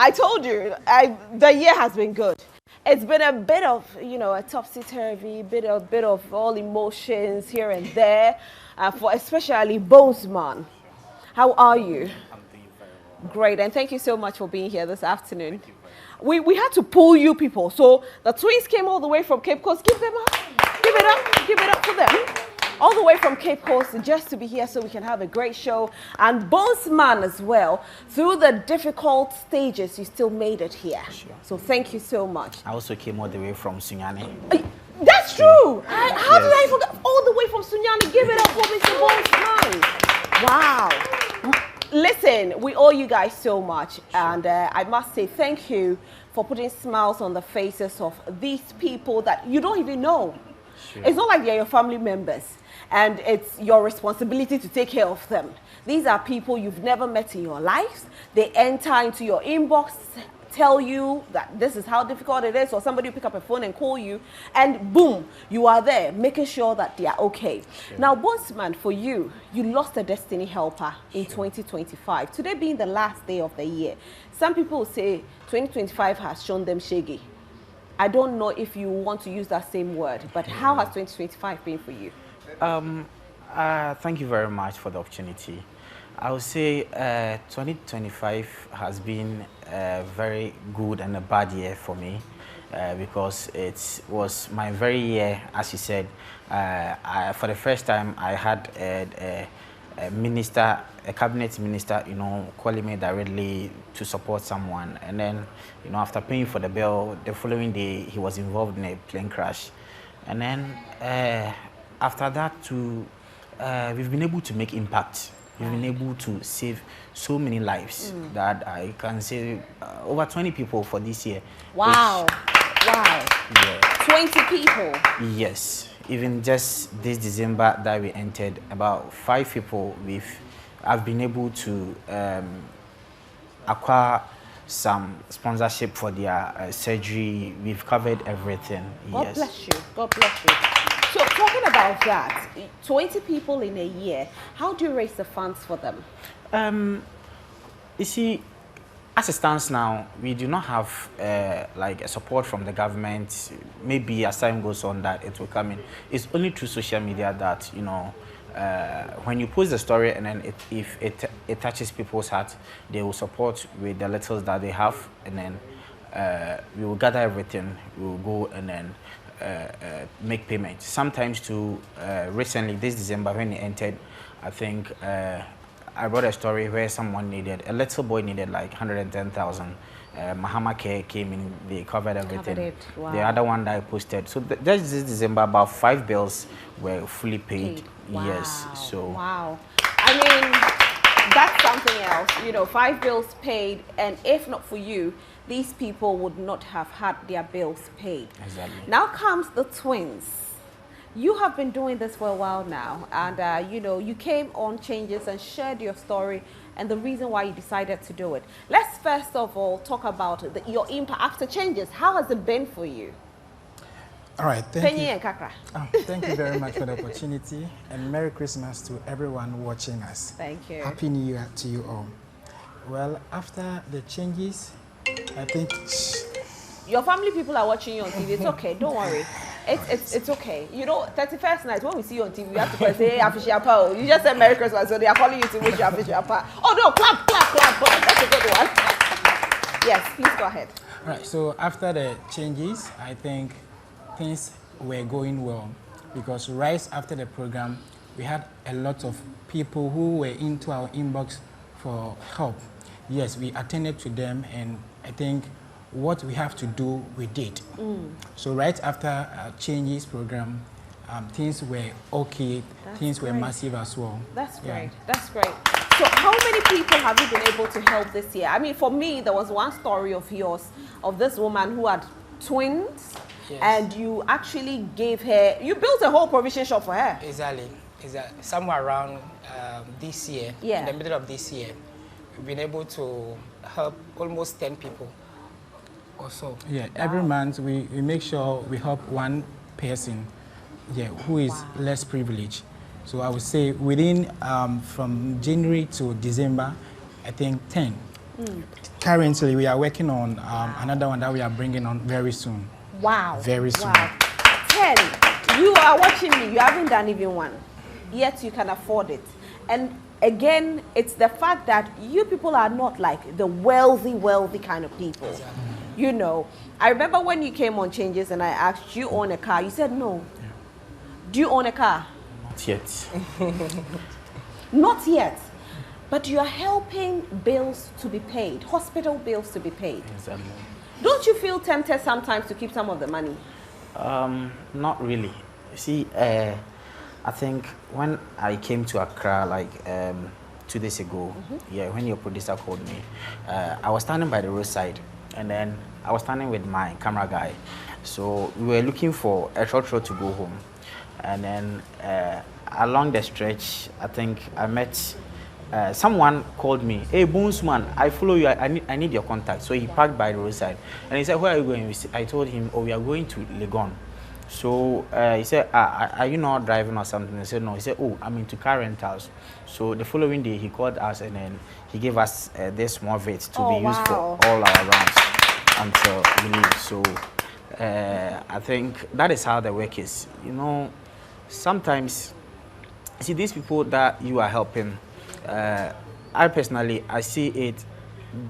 I told you, the year has been good. It's been a bit of, you know, a topsy-turvy, bit of all emotions here and there, for especially Bonesman. How are you? I'm doing very well. Great, and thank you so much for being here this afternoon. We had to pull you people, so the twins came all the way from Cape Coast. Give them up, give it up for them. All the way from Cape Coast just to be here so we can have a great show. And Bonesman as well, through the difficult stages, you still made it here. Sure. So thank you so much. I also came all the way from Sunyani. That's true. How did I forget? All the way from Sunyani. Give it up for Mr. Bonesman. Wow. Listen, we owe you guys so much. Sure. And I must say thank you for putting smiles on the faces of these people that you don't even know. Sure. It's not like they're your family members and it's your responsibility to take care of them. These are people you've never met in your lives. They enter into your inbox, tell you that this is how difficult it is, or somebody will pick up a phone and call you, and boom, you are there making sure that they are okay. Sure. Now, Bonesman, for you, you lost a destiny helper in 2025. Today being the last day of the year, some people say 2025 has shown them shaggy. I don't know if you want to use that same word, but how has 2025 been for you? Thank you very much for the opportunity. I would say 2025 has been a very good and a bad year for me because it was my very year, as you said. For the first time, I had a minister, a cabinet minister, you know, calling me directly to support someone. And then, you know, after paying for the bill, the following day, he was involved in a plane crash. And then after that, we've been able to make impact. We've been able to save so many lives that I can say over 20 people for this year. Wow. Wow. Yeah. 20 people? Yes. Even just this December that we entered, about 5 people I've been able to acquire some sponsorship for their surgery. We've covered everything. God bless you. God bless you. So talking about that, 20 people in a year, how do you raise the funds for them? You see, as it stands now, we do not have like a support from the government. Maybe as time goes on that it will come in. It's only through social media that, you know, when you post the story and then if it touches people's heart, they will support with the littles that they have, and then we will gather everything, we will go and then make payment. Sometimes to recently this December when it entered, I think I wrote a story where a little boy needed like 110,000. Mahama Care came in, they covered everything. Wow. The other one that I posted. So just this December, about 5 bills were fully paid. Wow. Yes. So. Wow. I mean, that's something else. You know, 5 bills paid, and if not for you, these people would not have had their bills paid. Exactly. Now comes the twins. You have been doing this for a while now, and you know, you came on Changes and shared your story and the reason why you decided to do it. Let's first of all talk about your impact after Changes. How has it been for you? All right, thank you. And Kakra. Thank you very much for the opportunity, and Merry Christmas to everyone watching us. Thank you. Happy New Year to you all. Well, after the changes, I think your family people are watching you on TV. It's okay. Don't worry. It's okay. You know, 31st night when we see you on TV, we have to say, "Hey, Afishiapa." You just said Merry Christmas, so they are calling you to wish you Afishiapa. Oh no, clap. That's a good one. Yes, please go ahead. All right. So after the changes, I think things were going well because right after the program, we had a lot of people who were into our inbox for help. Yes, we attended to them, and I think what we have to do, we did. So right after Changes program, things were okay. Things were massive as well. That's great. That's great. So how many people have you been able to help this year? I mean, for me, there was one story of yours, of this woman who had twins, and you actually gave her, you built a whole provision shop for her. Exactly. Somewhere around this year, in the middle of this year, we've been able to help almost 10 people or so. Yeah, every month we make sure we help one person who is less privileged. So I would say within from January to December, I think 10 Currently, we are working on another one that we are bringing on very soon. Wow. Very soon. Wow. 10. You are watching me. You haven't done even one. Yet you can afford it. And again, it's the fact that you people are not like the wealthy kind of people. Exactly. You know, I remember when you came on Changes and I asked, do you own a car? You said no. Yeah. Do you own a car? Not yet. Not yet. But you are helping bills to be paid, hospital bills to be paid. Exactly. Don't you feel tempted sometimes to keep some of the money? Not really. See, I think when I came to Accra, like 2 days ago, yeah, when your producer called me, I was standing by the roadside, and then I was standing with my camera guy. So we were looking for a short road to go home, and then along the stretch, I think I met. Someone called me, hey Bones man, I follow you, I need your contact. So he parked by the roadside and he said, where are you going? I told him, oh, we are going to Legon. So he said, are you not driving or something? I said, no. He said, oh, I'm into car rentals. So the following day he called us and then he gave us this small vet to be used for all our rounds until we leave. So I think that is how the work is. You know, sometimes, see these people that you are helping, I personally, I see it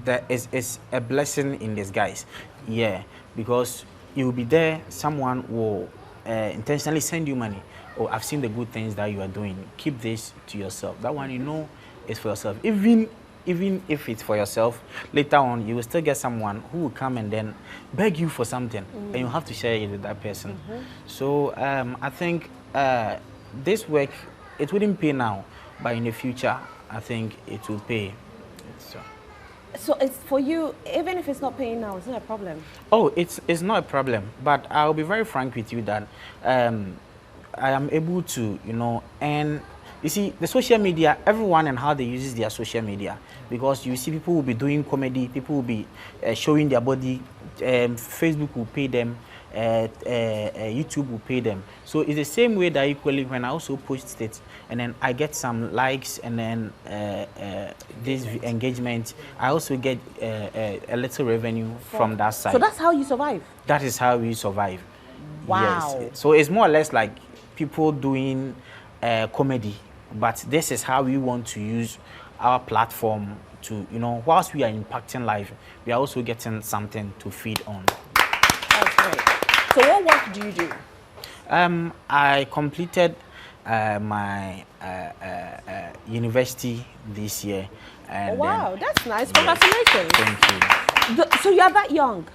that is a blessing in disguise. Yeah, because you will be there, someone will intentionally send you money. Oh, I've seen the good things that you are doing. Keep this to yourself. That one, you know, is for yourself. Even if it's for yourself, later on, you will still get someone who will come and then beg you for something, and you have to share it with that person. So I think this work, it wouldn't pay now, but in the future, I think it will pay. So it's for you, even if it's not paying now, it's not a problem? Oh, it's not a problem. But I'll be very frank with you that I am able to, you know, earn. You see, the social media, everyone and how they use their social media. Because you see people will be doing comedy, people will be showing their body, Facebook will pay them, YouTube will pay them. So it's the same way that equally when I also post it and then I get some likes and then this engagement, I also get a little revenue from that side. So that's how you survive? That is how we survive. Wow. Yes. So it's more or less like people doing comedy, but this is how we want to use our platform to, you know, whilst we are impacting life, we are also getting something to feed on. That's great. So what work do you do? I completed my university this year. And wow, that's nice. Congratulations. Thank you. So you are that young?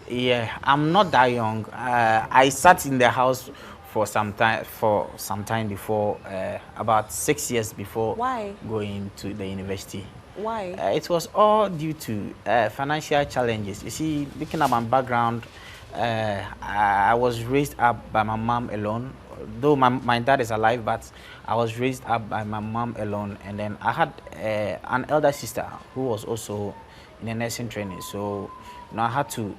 Yeah, I'm not that young. I sat in the house for some time before, about 6 years before. Why? Going to the university. Why? It was all due to financial challenges. You see, looking at my background, I was raised up by my mom alone. Though my dad is alive, but I was raised up by my mom alone. And then I had an elder sister who was also in a nursing training. So, you know, I had to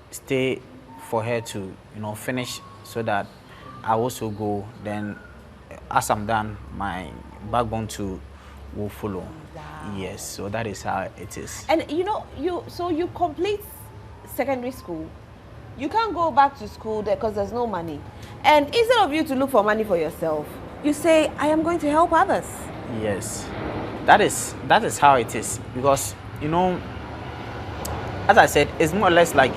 stay for her to, you know, finish so that I also go. Then, as I'm done, my backbone too will follow. Wow. Yes, so that is how it is. And you know, you complete secondary school. You can't go back to school there because there's no money. And instead of you to look for money for yourself, you say, I am going to help others. Yes, that is how it is. Because, you know, as I said, it's more or less like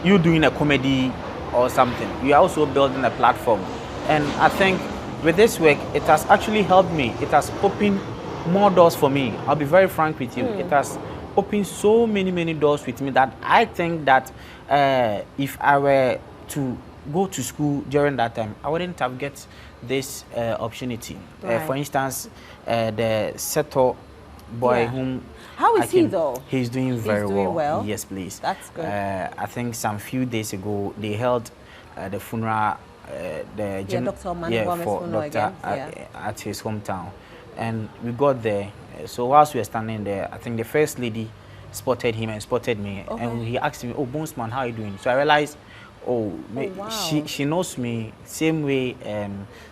you doing a comedy or something. You are also building a platform. And I think with this work, it has actually helped me. It has opened more doors for me. I'll be very frank with you. It has opened so many doors with me that I think that if I were to go to school during that time, I wouldn't have get this opportunity. Right. For instance, the Seto boy whom how is he though? He's doing very well. Yes, please. That's good. I think some few days ago they held the funeral, Dr. for Doctor at his hometown, and we got there. So whilst we were standing there, I think the first lady spotted him and spotted me, and he asked me, "Oh, Bonesman, how are you doing?" So I realized, wow. she knows me same way.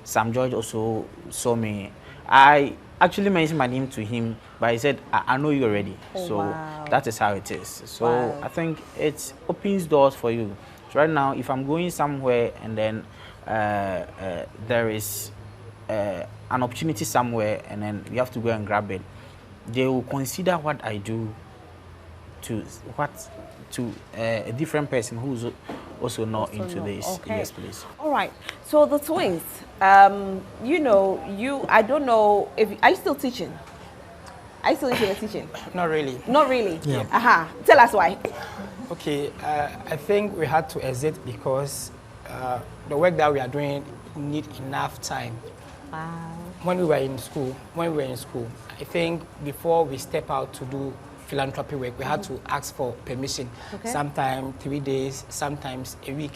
Sam George also saw me. I actually mentioned my name to him, but he said, I know you already. Oh, so wow. that is how it is. So Wow. I think it opens doors for you. So right now, if I'm going somewhere and then there is an opportunity somewhere and then you have to go and grab it, they will consider what I do to a different person who's also not into this. Okay. Yes, please. All right. So the twins, you know, I don't know if are you still teaching? Are you still teaching? Not really. Not really. Yeah. Aha. Tell us why. Okay, I think we had to exit because the work that we are doing need enough time. Wow. When we were in school, I think before we step out to do philanthropy work, we had to ask for permission. Okay. Sometimes 3 days, sometimes a week,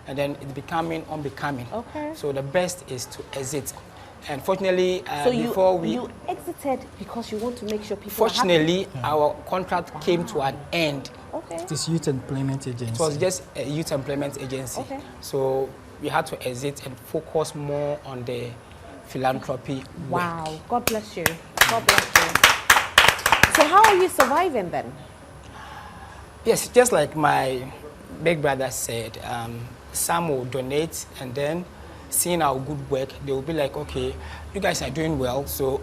and then it's becoming unbecoming. Okay. So the best is to exit. And fortunately, So before you exited because you want to make sure people. fortunately, our contract came to an end. Okay. It is Youth Employment Agency. It was just a youth employment agency. Okay. So we had to exit and focus more on the philanthropy work. Wow. God bless you. God bless you. So how are you surviving then? Yes, just like my big brother said, some will donate and then seeing our good work, they will be like, okay, you guys are doing well, so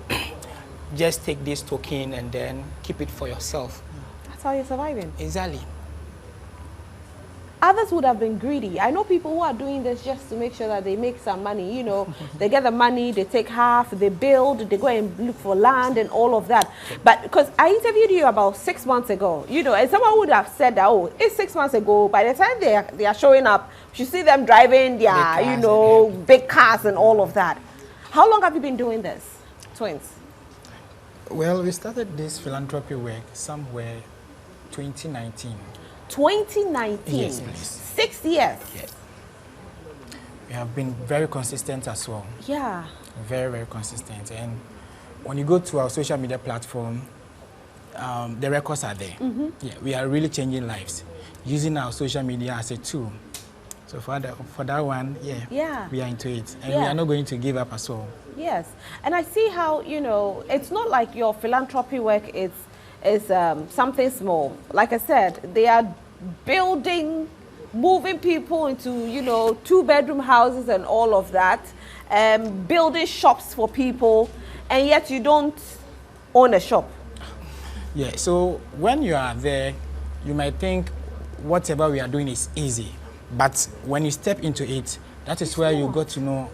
just take this token and then keep it for yourself. That's how you're surviving. Exactly. Others would have been greedy. I know people who are doing this just to make sure that they make some money. You know, they get the money, they take half, they build, they go and look for land and all of that. But because I interviewed you about 6 months ago, you know, and someone would have said that, oh, it's 6 months ago. By the time they are showing up, you see them driving their, cars, you know, big cars and all of that. How long have you been doing this, twins? Well, we started this philanthropy work somewhere 2019. 2019. Yes, please. 6 years. Yes. We have been very consistent as well. Yeah. Very, very consistent. And when you go to our social media platform, the records are there. Yeah, we are really changing lives using our social media as a tool. So for that one, yeah, we are into it. And we are not going to give up as well. Yes. And I see how, you know, it's not like your philanthropy work is something small. Like I said, they are building, moving people into, you know, 2-bedroom houses and all of that, building shops for people, and yet you don't own a shop. Yeah, so when you are there, you might think whatever we are doing is easy. But when you step into it, that is where you got to know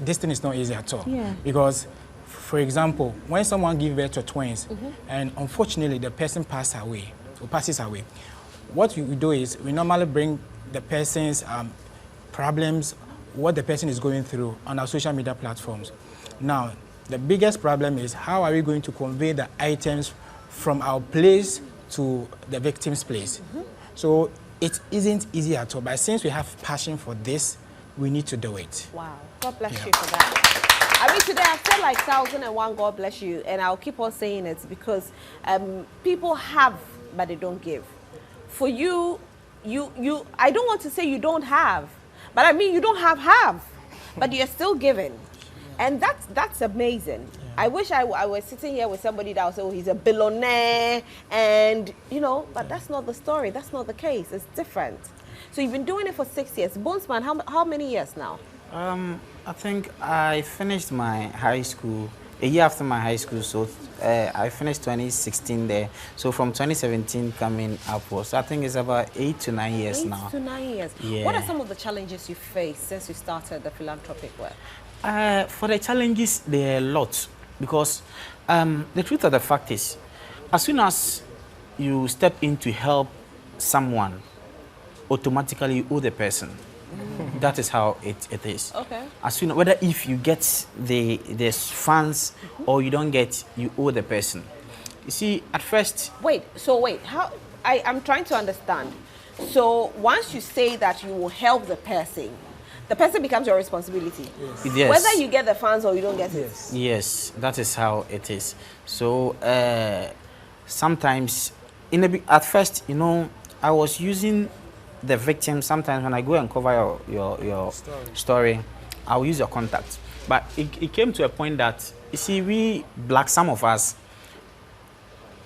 this thing is not easy at all. Yeah. Because, for example, when someone gives birth to twins, and unfortunately the person passes away, what we do is we normally bring the person's problems, what the person is going through on our social media platforms. Now, the biggest problem is how are we going to convey the items from our place to the victim's place? So it isn't easy at all, but since we have passion for this, we need to do it. Wow. God bless you for that. I mean, today I feel like 1001 God bless you, and I'll keep on saying it because people have, but they don't give. For you, I don't want to say you don't have, but I mean you don't have, but you're still giving, and that's amazing. Yeah. I wish I was sitting here with somebody that would say, oh, he's a billionaire, and you know, but that's not the story. That's not the case. It's different. So you've been doing it for 6 years. Bonesman, how many years now? I think I finished my high school a year after my high school, so I finished 2016 there. So from 2017 coming upwards, I think it's about 8 to 9 years now. 8 to 9 years. Yeah. What are some of the challenges you faced since you started the philanthropic work? For the challenges, there are a lot because the truth of the fact is, as soon as you step in to help someone, automatically you owe the person. That is how it is. Okay. As soon whether if you get the funds or you don't get, you owe the person. You see, at first. Wait. How? I'm trying to understand. So once you say that you will help the person becomes your responsibility. Yes. Whether you get the funds or you don't get it. Yes, that is how it is. So sometimes, at first, you know, I was using the victim. Sometimes when I go and cover your story, I'll use your contact. But it came to a point that, you see, we black, some of us,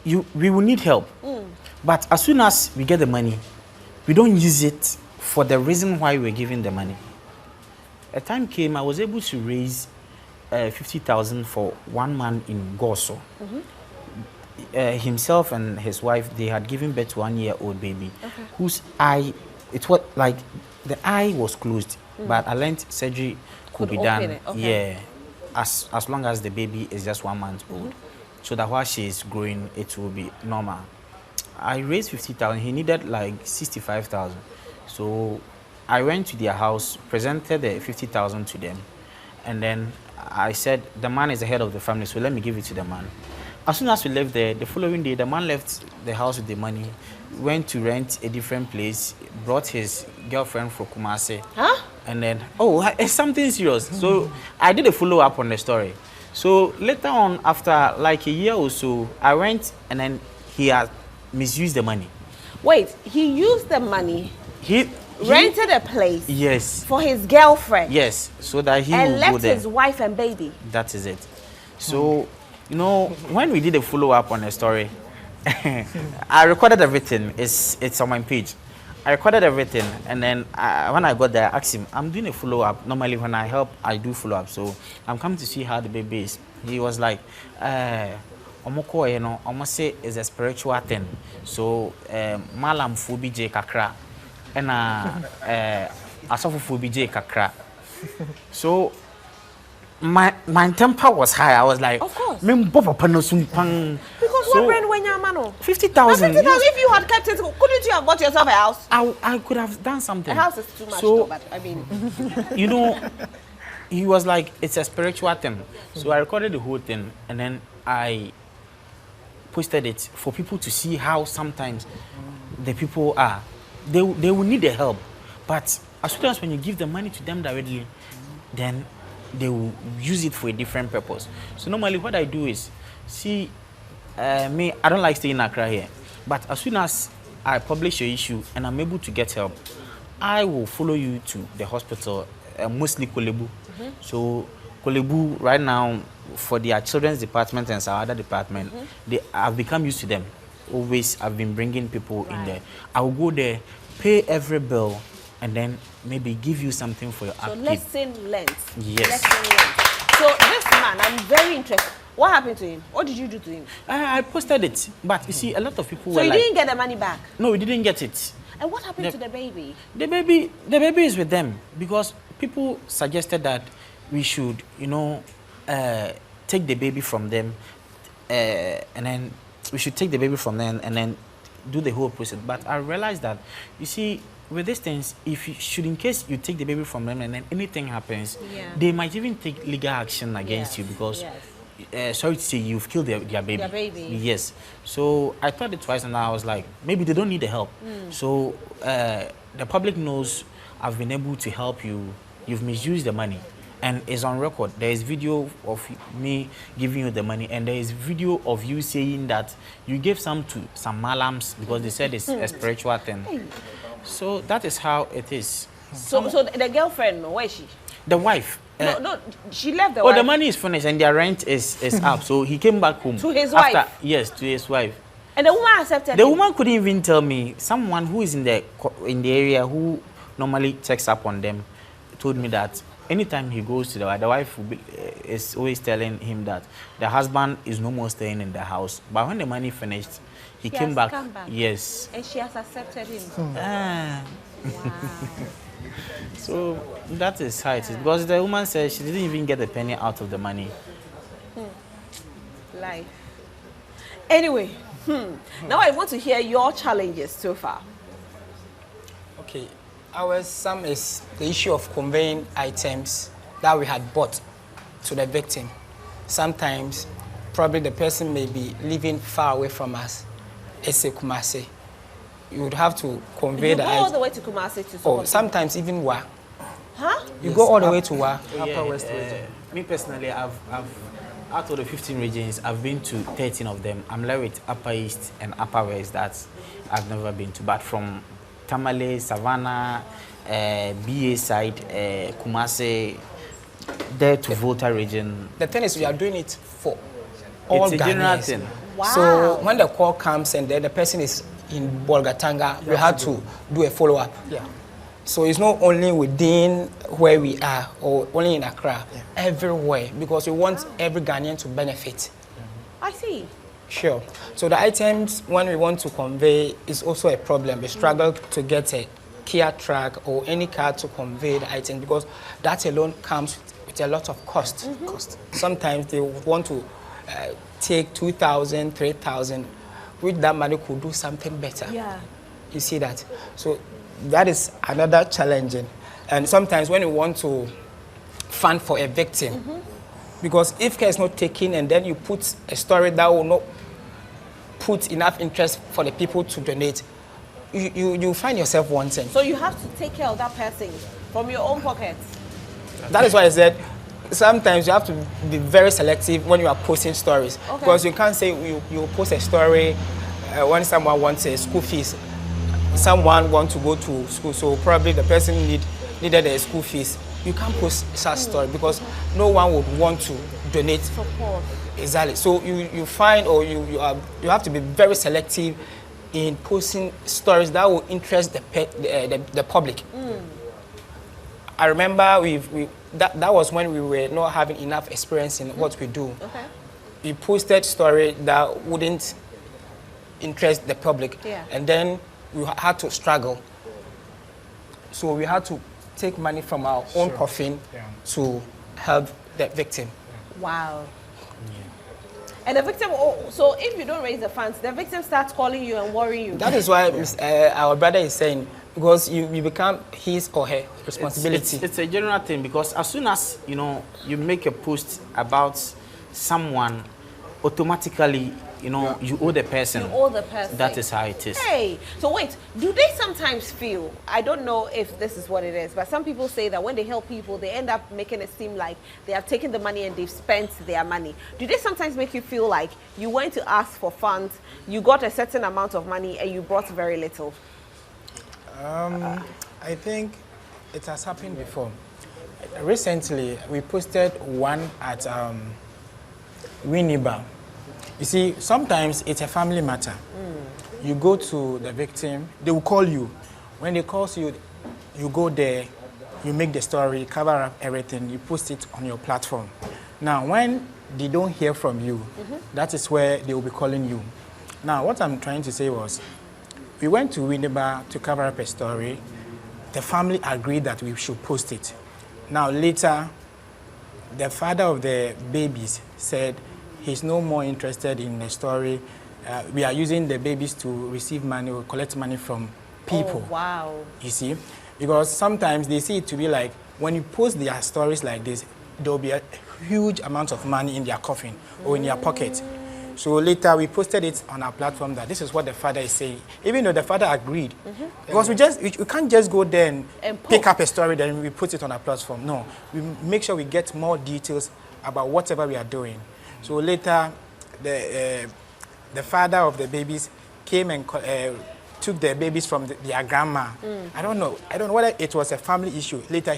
we will need help. But as soon as we get the money, we don't use it for the reason why we're giving the money. A time came, I was able to raise 50,000 for one man in Goso. Himself and his wife, they had given birth to 1-year-old baby, whose eye, it was like the eye was closed, but I learned surgery could be done. Yeah, as long as the baby is just 1 month old, so that while she is growing, it will be normal. I raised 50,000. He needed like 65,000, so I went to their house, presented the 50,000 to them, and then I said, the man is the head of the family, so let me give it to the man. As soon as we left there, the following day, the man left the house with the money, went to rent a different place, brought his girlfriend from Kumasi. And then, it's something serious. So I did a follow-up on the story. So later on, after like a year or so, I went, and then he had misused the money. Wait, he used the money. He Rented a place. Yes. For his girlfriend. Yes, so that he and will left go there. his wife and baby. That is it. So, you know, when we did a follow-up on the story, I recorded everything. It's on my page. I recorded everything, and then when I got there, I asked him, I'm doing a follow-up. Normally when I help, I do follow-up. So I'm coming to see how the baby is. He was like, Omoko, you know, almost say it's a spiritual thing. So Malam Fubi J Kakra and Asafu Fubi J Kakra. So my temper was high. I was like, of course. Because what brand when you're man? 50,000. If you had kept it, couldn't you have bought yourself a house? I could have done something. A house is too much, so, but I mean, you know, he was like, it's a spiritual thing. So I recorded the whole thing, and then I posted it for people to see how sometimes the people are. They will need the help, but as soon as when you give the money to them directly, then they will use it for a different purpose. So normally what I do is, see, me, I don't like staying in Accra here, but as soon as I publish your issue and I'm able to get help, I will follow you to the hospital, mostly Kolebu. So Kolebu right now, for their children's department and some other department, I've become used to them. Always I've been bringing people in there. I will go there, pay every bill, and then maybe give you something for your upkeep. So lesson learned. Yes. Lesson learned. So this man, I'm very interested. What happened to him? What did you do to him? I posted it, but you see, a lot of people so were you like, didn't get the money back? No, we didn't get it. And what happened to the baby? The baby is with them because people suggested that we should, you know, take the baby from them, and then we should take the baby from them and then do the whole process. But I realized that, you see, with these things, if you should, in case you take the baby from them and then anything happens, they might even take legal action against you because, sorry to say, you've killed their baby. Their baby. Yes. So I thought it twice, and I was like, maybe they don't need the help. So the public knows I've been able to help you. You've misused the money. And it's on record. There is video of me giving you the money, and there is video of you saying that you gave some to some malams because they said it's a spiritual thing. So that is how it is. So the girlfriend, where is she? The wife. No, she left the wife. Oh, the money is finished and their rent is up. So he came back home. To his wife? Yes, to his wife. And the woman accepted The him? woman couldn't even tell me. Someone who is in the area who normally checks up on them told me that anytime he goes to the wife will be, is always telling him that the husband is no more staying in the house. But when the money finished, he came back. Yes. And she has accepted him. Wow. So that is how it is. Because the woman said she didn't even get a penny out of the money. Life. Anyway, now I want to hear your challenges so far. Okay. Some is the issue of conveying items that we had bought to the victim. Sometimes, probably the person may be living far away from us. It's a Kumasi. You would have to convey the item. You go all the way to Kumasi to Oh, sometimes even Wa. Huh? You go all the way to Wa. Upper West region. Me personally, I've out of the 15 regions, I've been to 13 of them. I'm left with Upper East and Upper West that I've never been to. But from Tamale, Savannah, BA side, Kumasi, there to Volta region? The thing is, we are doing it for all It's a general Ghanaians. thing. Wow. So when the call comes and then the person is in Bolgatanga, we have to do a follow-up. Yeah. So it's not only within where we are or only in Accra, everywhere, because we want every Ghanaian to benefit. I see. Sure. So the items, when we want to convey, is also a problem. We struggle to get a Kia truck or any car to convey the items because that alone comes with a lot of cost. Sometimes they want to take 2,000, 3,000, which that money could do something better. Yeah. You see that? So that is another challenging. And sometimes when you want to fund for a victim, because if care is not taken and then you put a story that will not put enough interest for the people to donate, you find yourself wanting. So you have to take care of that person from your own pockets. That is why I said sometimes you have to be very selective when you are posting stories. Okay. Because you can't say you post a story when someone wants a school fees. Someone wants to go to school, so probably the person needed a school fees. You can't post such story because no one would want to donate. Support. Exactly. So you find or you have to be very selective in posting stories that will interest the public. I remember that was when we were not having enough experience in what we do. Okay. We posted story that wouldn't interest the public, and then we had to struggle. So we had to take money from our own coffin to help the victim. Wow. And the victim, so if you don't raise the funds, the victim starts calling you and worrying you. That is why our brother is saying, because you become his or her responsibility. It's a general thing because as soon as you make a post about someone, automatically you owe the person. You owe the person. That is how it is. Hey, so wait, do they sometimes feel, I don't know if this is what it is, but some people say that when they help people, they end up making it seem like they have taken the money and they've spent their money. Do they sometimes make you feel like you went to ask for funds, you got a certain amount of money and you brought very little? I think it has happened before. Recently, we posted one at Winneba. You see, sometimes it's a family matter. You go to the victim, they will call you. When they call you, you go there, you make the story, cover up everything, you post it on your platform. Now, when they don't hear from you, that is where they will be calling you. Now, what I'm trying to say was, we went to Winneba to cover up a story. The family agreed that we should post it. Now, later, the father of the babies said he's no more interested in the story. We are using the babies to receive money or collect money from people. Oh, wow. You see? Because sometimes they see it to be like, when you post their stories like this, there will be a huge amount of money in their coffin or in their pocket. So later we posted it on our platform that this is what the father is saying, even though the father agreed. Because we can't just go there and pick up a story, then we put it on our platform. No, we make sure we get more details about whatever we are doing. So later, the father of the babies came and took the babies from their grandma. I don't know whether it was a family issue. Later,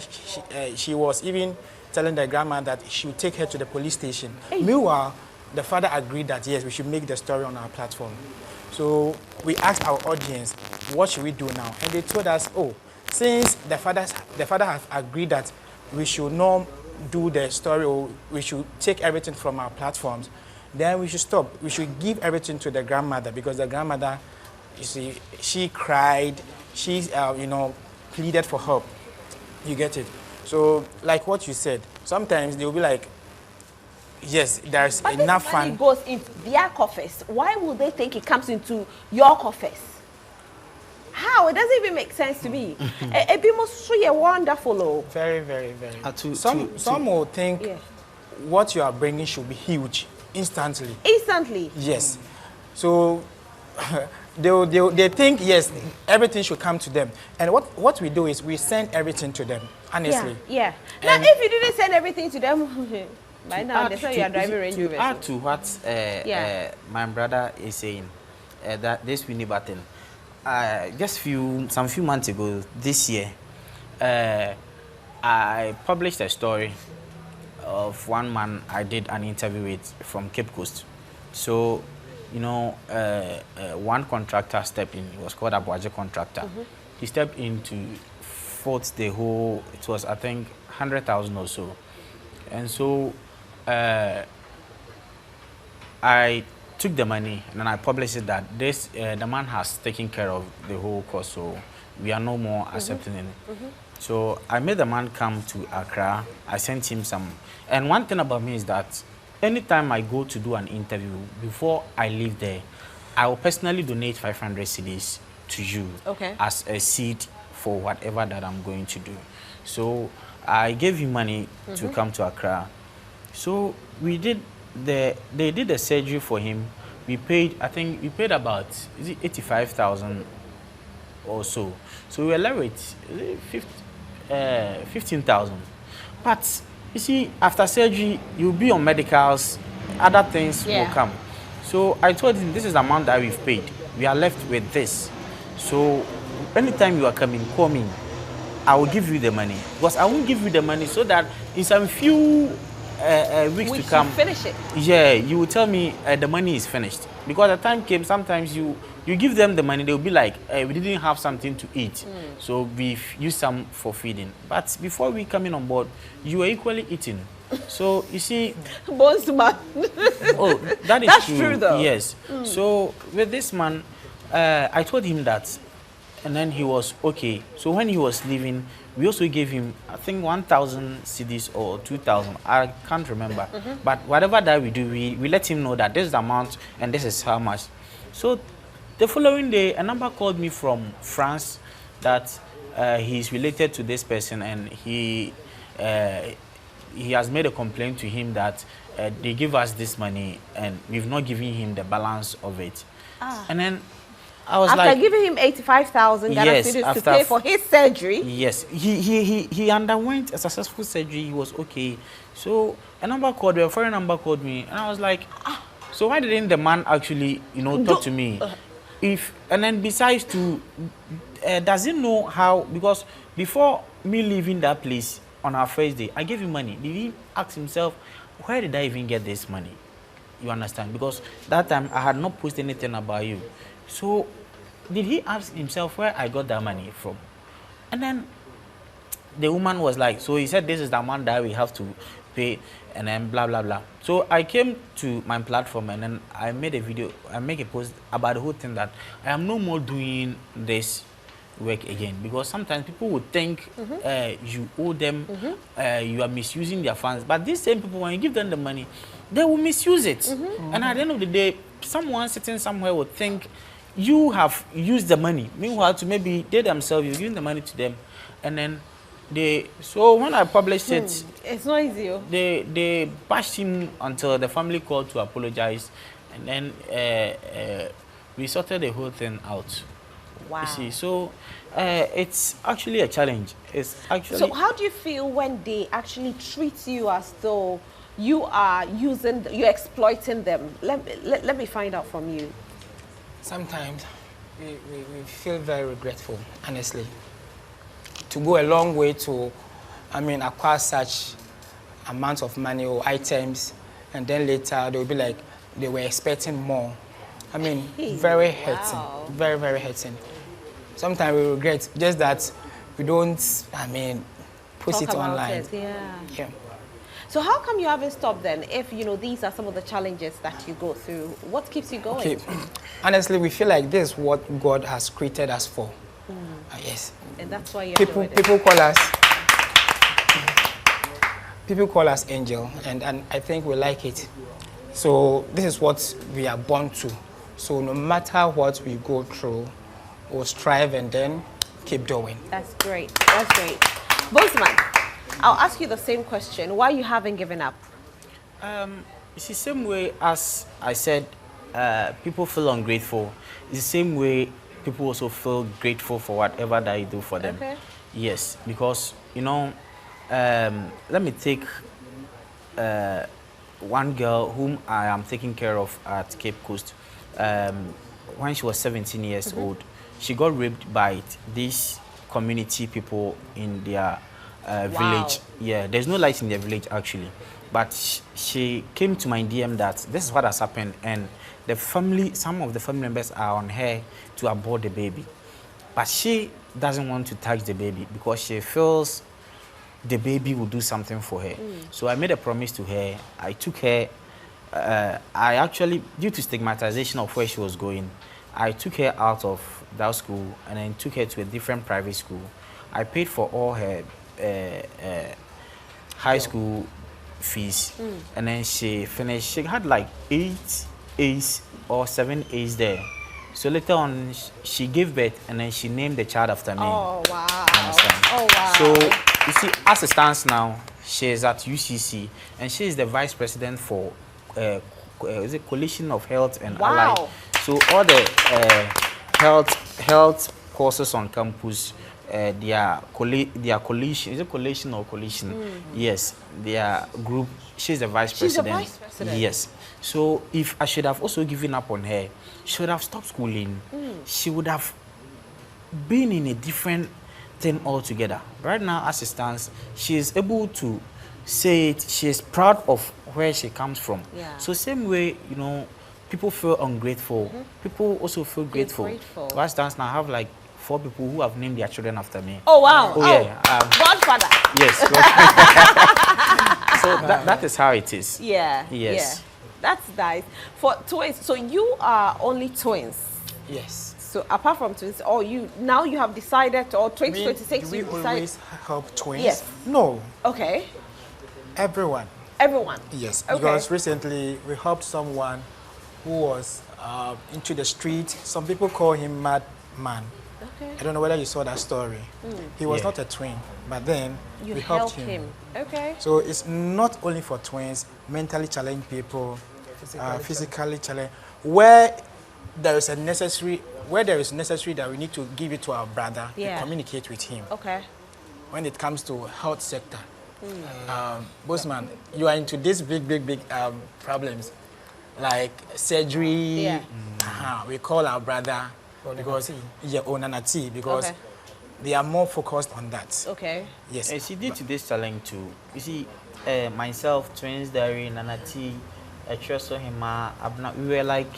she was even telling the grandma that she would take her to the police station. Hey. Meanwhile, the father agreed that yes, we should make the story on our platform. So we asked our audience, what should we do now? And they told us, oh, since the father has agreed that we should not do the story or we should take everything from our platforms, then we should stop. We should give everything to the grandmother because the grandmother, you see, she cried, she, pleaded for help. You get it? So, like what you said, sometimes they'll be like, yes, there's enough fun. But this money goes into their coffers. Why would they think it comes into your coffers? How? It doesn't even make sense to me. It be most wonderful. Very, very, very. Some will think what you are bringing should be huge instantly. Instantly? Yes. So they think, yes, everything should come to them. And what we do is we send everything to them, honestly. Yeah. Now, if you didn't send everything to them, by now, that's why you are driving Range Rover. To add to what my brother is saying, that this Winnie Button, just some few months ago, this year, I published a story of one man I did an interview with from Cape Coast. So, you know, one contractor stepped in. It was called a budget contractor. He stepped in to foot the whole. It was, I think, 100,000 or so. And so I took the money and then I published it that this the man has taken care of the whole cost, so we are no more accepting it. So I made the man come to Accra. I sent him some. And one thing about me is that anytime I go to do an interview, before I leave there, I will personally donate 500 cedis to you as a seed for whatever that I'm going to do. So I gave him money to come to Accra. So we did they did the surgery for him. We paid, I think we paid about 85,000 or so. So we were left with 15,000. But you see, after surgery, you'll be on medicals, other things will come. So I told him, this is the amount that we've paid. We are left with this. So anytime you are coming, call me. I will give you the money. Because I won't give you the money so that in some few weeks to come, finish it. Yeah, you will tell me the money is finished. Because the time came, sometimes you give them the money, they'll be like, we didn't have something to eat. So we've used some for feeding. But before we come in on board, you were equally eating. So you see, Bones man. oh, that is That's true though. Yes. So with this man, I told him that, and then he was okay. So when he was leaving, we also gave him, I think, 1,000 cedis or 2,000. I can't remember. But whatever that we do, we let him know that this is the amount and this is how much. So the following day, a number called me from France that he's related to this person, and he has made a complaint to him that they give us this money and we've not given him the balance of it. And then I was after like, giving him 85,000 yes, to pay for his surgery. Yes, he underwent a successful surgery. He was okay. So a number called me, a foreign number called me, and I was like, so why didn't the man actually, talk to me? And then besides does he know how? Because before me leaving that place on our first day, I gave him money. Did he ask himself, where did I even get this money? You understand? Because that time I had not posted anything about you. So did he ask himself where I got that money from? And then the woman was like, so he said, this is the amount that we have to pay, and then blah, blah, blah. So I came to my platform and then I made a video, I make a post about the whole thing that I am no more doing this work again, because sometimes people would think you owe them, you are misusing their funds. But these same people, when you give them the money, they will misuse it. And at the end of the day, someone sitting somewhere would think you have used the money. Meanwhile, to maybe they themselves, you're giving the money to them. And then so when I published it, it's not easy. They bashed him until the family called to apologize. And then we sorted the whole thing out. Wow. You see, so it's actually a challenge. It's actually. So how do you feel when they actually treat you as though you are you're exploiting them? Let me find out from you. Sometimes we feel very regretful, honestly. To go a long way to, acquire such amounts of money or items, and then later they'll be like, they were expecting more. Very hurting, very, very hurting. Sometimes we regret just that we don't, put it online. Yeah. So how come you haven't stopped then? If these are some of the challenges that you go through, what keeps you going? Okay. Honestly, we feel like this is what God has created us for. Yes. And that's why you're people call us angel, and I think we like it. So this is what we are born to. So no matter what we go through, we'll strive and then keep doing. That's great. That's great. Bozeman, I'll ask you the same question. Why you haven't given up? It's the same way as I said, people feel ungrateful. It's the same way people also feel grateful for whatever that you do for them. Okay. Yes, because, let me take one girl whom I am taking care of at Cape Coast. When she was 17 years old, she got raped by these community people in their village. Yeah, there's no light in their village actually. but she came to my DM that this is what has happened, and some of the family members are on her to abort the baby. But she doesn't want to touch the baby because she feels the baby will do something for her. So I made a promise to her. I took her, I actually, due to stigmatization of where she was going, I took her out of that school and then took her to a different private school. I paid for all her high school fees, and then she finished. She had like 8 A's or 7 A's there. So later on, she gave birth, and then she named the child after me. Oh, wow. Oh, wow. So, you see, as it stands now, she is at UCC, and she is the vice president for, is it Coalition of Health and Allied. So, all the health courses on campus, their coalition, is it coalition or coalition? Yes, their group, she's the vice president. She's the vice president? Yes. So, if I should have also given up on her, she would have stopped schooling. She would have been in a different thing altogether. Right now, as it stands, she is able to say it. She is proud of where she comes from. Yeah. So same way, you know, people feel ungrateful. People also feel grateful. As it stands now, I have like 4 people who have named their children after me. Oh, wow. Oh, yeah. Godfather. Yes. So that is how it is. Yeah. Yes. Yeah. That's nice. For twins, so you are only twins. Yes. So apart from twins, or you have decided, or 2026 we you decided. always help twins? Yes. No, Okay. everyone. Everyone. Yes, Okay. because recently we helped someone who was into the street. Some people call him madman. Okay. I don't know whether you saw that story. He was Yeah. not a twin, but then You we helped helped him. Okay. So it's not only for twins, mentally challenged people, physically challenged. Where there is necessary that we need to give it to our brother, Yeah. we communicate with him. Okay. When it comes to health sector, Bossman, you are into these big problems like surgery. Yeah. We call our brother because Onanati because Okay. they are more focused on that. Okay. Yes. Yes. See, due to this challenge too, you see, myself, Twins Diary, Nanati, Treso Hima, Abna, we were like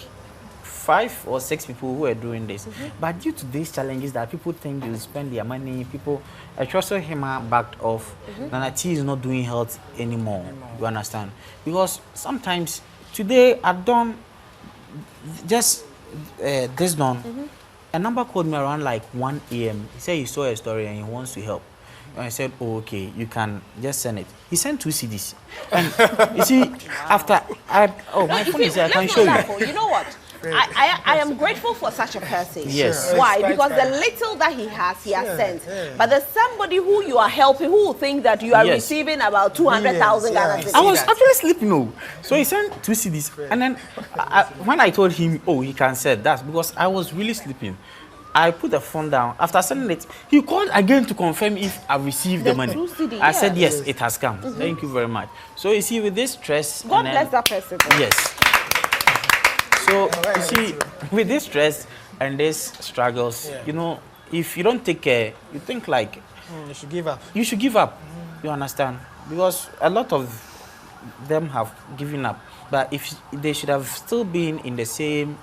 5 or 6 people who were doing this. But due to these challenges that people think they will spend their money, people, Treso Hima backed off. Nanati is not doing health anymore. You understand? Because sometimes today at dawn, just this dawn, a number called me around like 1 a.m. He said he saw a story and he wants to help. And I said, oh, okay, you can just send it. He sent 2 CDs. And you see, after my phone is there, I can show you. You know what? I am grateful for such a person. Yes. Why? Because the little that he has sent. But there's somebody who you are helping who will think that you are Yes. receiving about 200,000 Ghana cedis. I was actually sleeping, no. So he sent 2 CDs. And then when I told him, oh, he can send, that's because I was really sleeping. I put the phone down. After sending it, he called again to confirm if I received the money. true CD, I said, yes. yes, it has come. Thank you very much. So you see, with this stress... God and then- bless that person. Yes. So, you see, with this stress and these struggles, you know, if you don't take care, you think like... You should give up. You should give up. You understand? Because a lot of them have given up. But if they should have still been in the same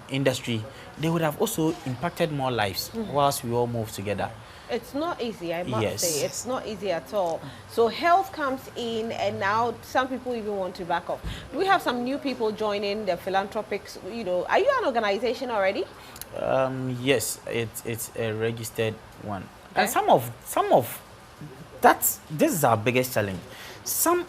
industry, they would have also impacted more lives whilst we all move together. It's not easy, I must Yes. say. It's not easy at all. So health comes in, and now some people even want to back off. Do we have some new people joining the philanthropics? You know, are you an organization already? Yes, it's a registered one. Okay. And some of that's this is our biggest challenge. Some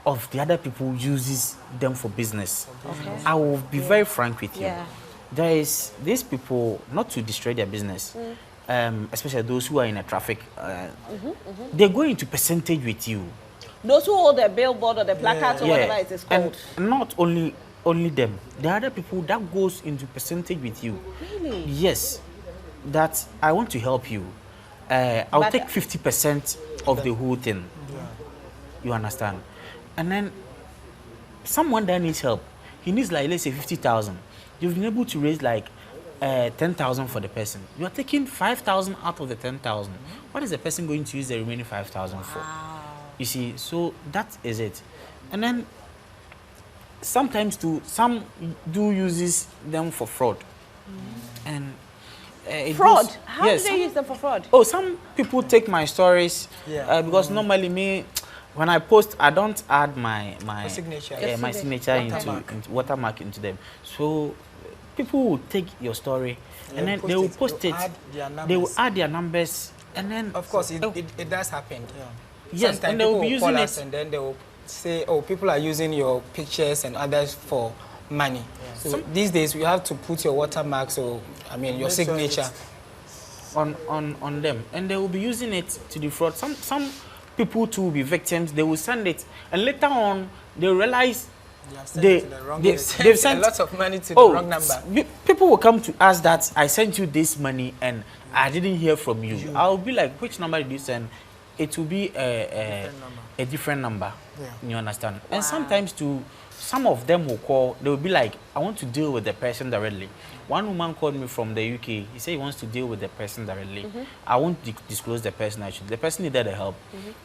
of the other people uses them for business. Okay. I will be very frank with you. Yeah. There is these people not to destroy their business, especially those who are in a traffic. They go into percentage with you. Those who hold the billboard or the placards or whatever it is called. And not only them. There are other people that goes into percentage with you. Really? Yes, that I want to help you. I'll But- take 50% of the whole thing. You understand? And then someone that needs help, he needs like, let's say 50,000. You've been able to raise like 10,000 for the person. You are taking 5,000 out of the 10,000. What is the person going to use the remaining 5,000 for? You see, so that is it. And then sometimes too, some do uses them for fraud. And fraud? goes, How yes, do they use them for fraud? Oh, some people take my stories because normally me, when I post, I don't add my signature, my signature into watermark into them. So people will take your story and then they will post it. They will add their numbers and then of course it does happen. Yes, sometimes and they will be using us it, and then they will say, oh, people are using your pictures and others for money. So these days you have to put your watermark, so I mean your signature on them, and they will be using it to defraud. Some people too will be victims. They will send it, and later on they realize they've sent a lot of money to the wrong number. People will come to us that I sent you this money and I didn't hear from you. I'll be like, which number did you send? It will be a different number. You understand? Wow. And sometimes too, some of them will call. They will be like, I want to deal with the person directly. One woman called me from the UK. He said he wants to deal with the person directly. I won't disclose the person actually. The person needed the help.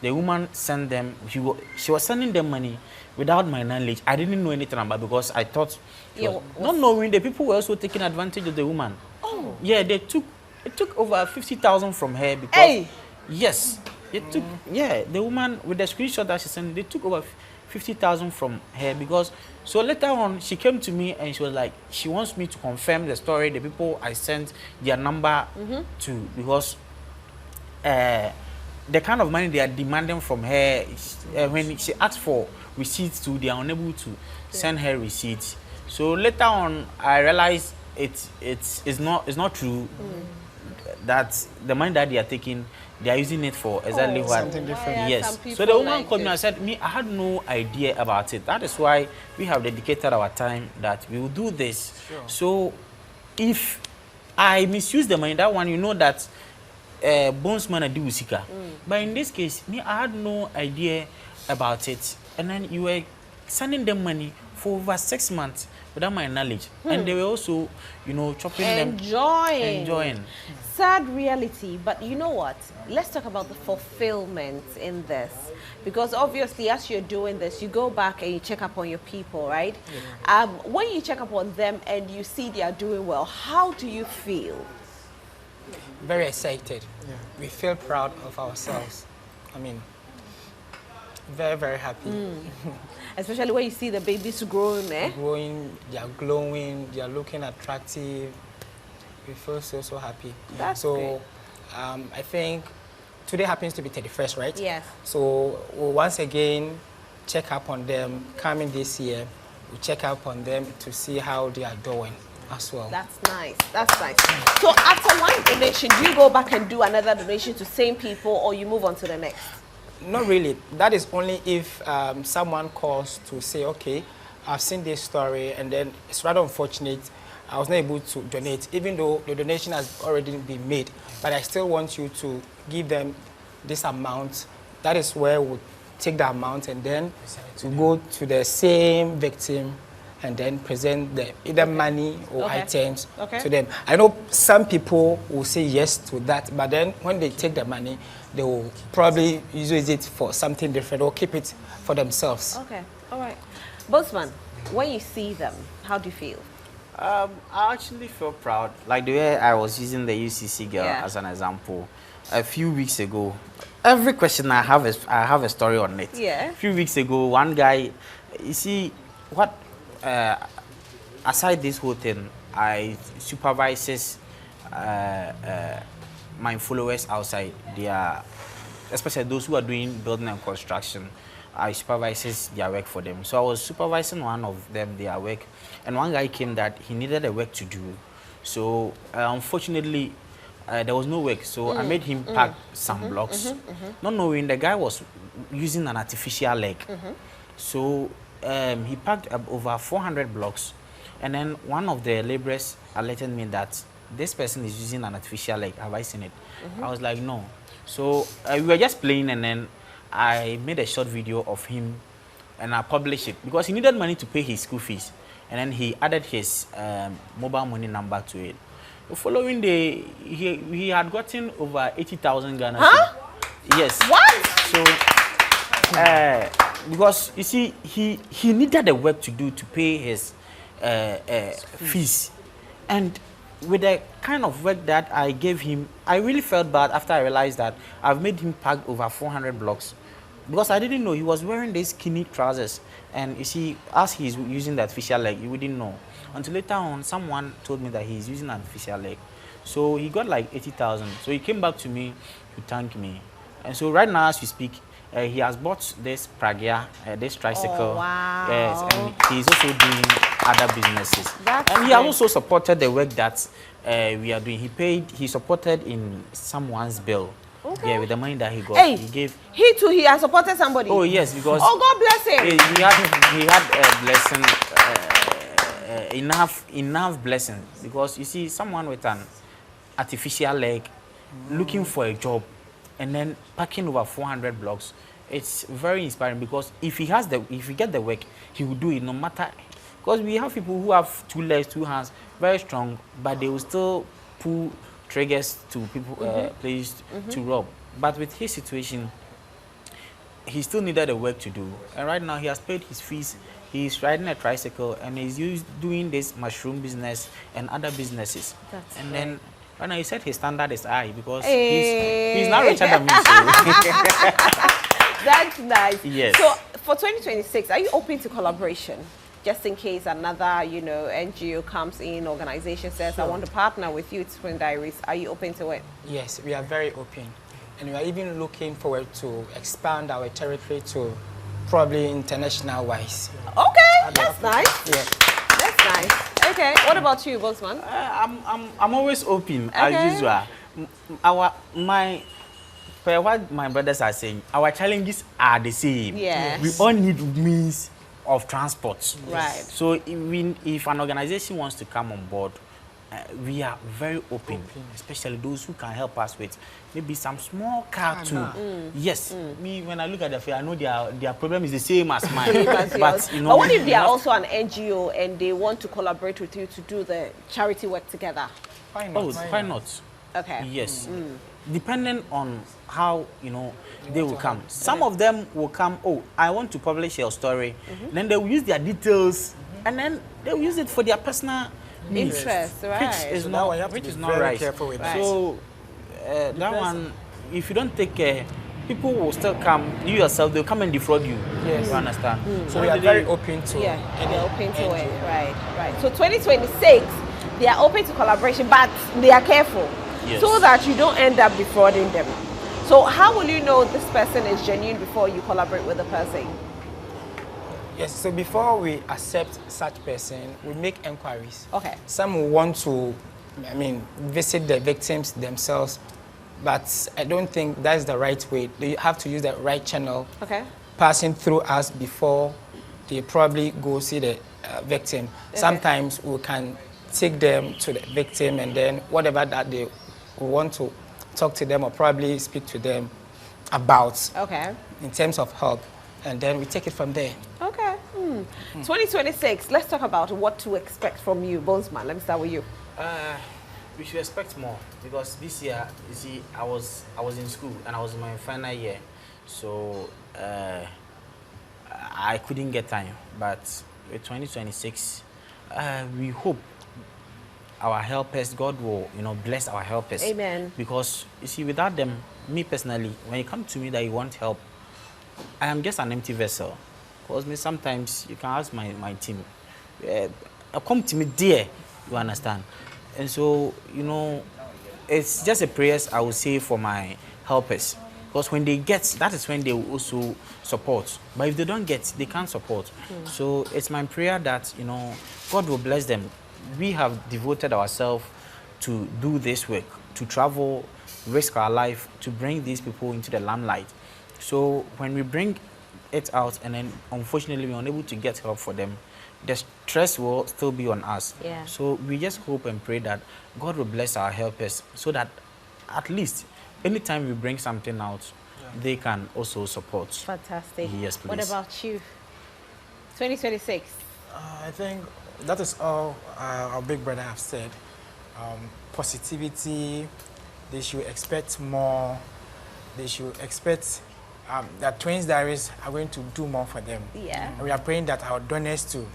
The woman sent them. She was sending them money without my knowledge. I didn't know anything about it because I thought, not knowing, the people were also taking advantage of the woman. Oh, yeah, it took over 50,000 from her because. Hey. Yes, it took. Yeah, the woman with the screenshot that she sent, they took over 50,000 from her because. So later on, she came to me and she was like, she wants me to confirm the story, the people I sent their number to, because the kind of money they are demanding from her, when she asked for receipts too, they are unable to send her receipts. So later on, I realized it's not true that the money that they are taking, they are using it for exactly what something different. Yes. So the woman called me and said, I had no idea about it. That is why we have dedicated our time that we will do this. Sure. So if I misuse the money, that one, you know that bones man do usika. But in this case, I had no idea about it. And then you were sending them money for over 6 months without my knowledge. And they were also, chopping enjoying. Sad reality, but you know what? Let's talk about the fulfillment in this. Because obviously, as you're doing this, you go back and you check up on your people, right? When you check up on them and you see they are doing well, how do you feel? Very excited. We feel proud of ourselves. I mean, very, very happy. Especially when you see the babies growing, Growing, they are glowing, they are looking attractive. We feel so happy. That's so I think today happens to be 31st, right? Yes. So we'll once again check up on them. Coming this year, we'll check up on them to see how they are doing as well. That's nice. That's nice. So after one donation, do you go back and do another donation to same people, or you move on to the next? Not really. That is only if someone calls to say, okay, I've seen this story, and then it's rather unfortunate I was not able to donate, even though the donation has already been made. But I still want you to give them this amount. That is where we'll take the amount and then we'll go to the same victim and then present the either money or items to them. I know some people will say yes to that, but then when they take the money, they will probably use it for something different or keep it for themselves. Okay, all right. Bossman, when you see them, how do you feel? I actually feel proud. Like the way I was using the UCC girl as an example. A few weeks ago, every question I have a story on it. Yeah. A few weeks ago, one guy, you see, what, aside this whole thing, I supervises my followers outside. They are, especially those who are doing building and construction. I supervises their work for them. So I was supervising one of them, their work, and one guy came that he needed a work to do. So unfortunately, there was no work. So I made him pack some blocks, not knowing the guy was using an artificial leg. So he packed up over 400 blocks, and then one of the laborers alerted me that this person is using an artificial leg. Have I seen it? I was like, no. So we were just playing, and then I made a short video of him and I published it because he needed money to pay his school fees, and then he added his mobile money number to it. The following day, he had gotten over 80,000 Ghana. Huh? Yes. What? So because you see, he needed the work to do to pay his fees, and with the kind of work that I gave him, I really felt bad after I realized that I've made him pack over 400 blocks, because I didn't know he was wearing these skinny trousers, and you see, as he's using the artificial leg, you wouldn't know until later on. Someone told me that he's using an artificial leg, so he got like 80,000. So he came back to me to thank me, and so right now as we speak, he has bought this Pragya, this tricycle. Oh, wow. Yes, and he's also doing other businesses. That's and he great. has also supported the work that we are doing. He supported in someone's bill. Okay. Yeah, with the money that he got. Hey, he gave. he too, he has supported somebody. Oh yes, because. Oh, God bless him. He had a blessing, enough blessing, because you see, someone with an artificial leg looking for a job and then packing over 400 blocks, it's very inspiring, because if he get the work, he will do it no matter, because we have people who have 2 legs, 2 hands, very strong, but they will still pull triggers to people places to rob. But with his situation, he still needed the work to do, and right now he has paid his fees. He's riding a tricycle and he's doing this mushroom business and other businesses. That's and great. then right now he said his standard is high, because Hey. he's not richer than me. So. That's nice. Yes. So for 2026, are you open to collaboration? Just in case another, NGO comes in, organization says, I want to partner with you, Twin Diaries. Are you open to it? Yes, we are very open. And we are even looking forward to expand our territory to probably international wise. Okay, that's nice. Yeah. That's nice. Okay, what about you, Bossman? I'm always open Okay. as usual. Per what my brothers are saying, our challenges are the same. Yes. We all need means of transport. Right. So if an organization wants to come on board, we are very open, especially those who can help us with maybe some small car too. Yes, me, when I look at the fare, I know their problem is the same as mine. But what if they are also an NGO and they want to collaborate with you to do the charity work together? Why not? Oh, why not? Okay. Yes. Depending on how they will come. Some of them will come. Oh, I want to publish your story. Then they will use their details, and then they will use it for their personal needs. Interest, right. Which is So that not, one you have to which be is not very right. careful with that. So that one, if you don't take care, people will still come. You yourself, they'll come and defraud you. Yes. You understand? So we are very open to Yeah, any they're open to it. NGO. Right. So 2026, they are open to collaboration, but they are careful. Yes. So that you don't end up defrauding them. So how will you know this person is genuine before you collaborate with the person? Yes, so before we accept such person, we make inquiries. Okay. Some will want to, visit the victims themselves, but I don't think that's the right way. They have to use the right channel, Okay. passing through us before they probably go see the victim. Sometimes we can take them to the victim, and then whatever that they want to talk to them or probably speak to them about Okay. in terms of help, and then we take it from there. Okay. 2026, let's talk about what to expect from you, Bonesman. Let me start with you. We should expect more, because this year, you see, I was in school and I was in my final year, so I couldn't get time. But with 2026, we hope our helpers, God will, bless our helpers. Amen. Because you see, without them, me personally, when you come to me that you want help, I am just an empty vessel. Because me sometimes you can ask my team, come to me there, you understand. And so, it's just a prayers I will say for my helpers. Because when they get, that is when they will also support. But if they don't get, they can't support. So it's my prayer that, God will bless them. We have devoted ourselves to do this work, to travel, risk our life, to bring these people into the limelight. So when we bring it out and then unfortunately we're unable to get help for them, the stress will still be on us. Yeah. So we just hope and pray that God will bless our helpers so that at least anytime we bring something out, they can also support. Fantastic. Yes, please. What about you? 2026. I think that is all our big brother have said. Positivity, they should expect more. They should expect the Twins Diaries are going to do more for them. Yeah. And we are praying that our donors too,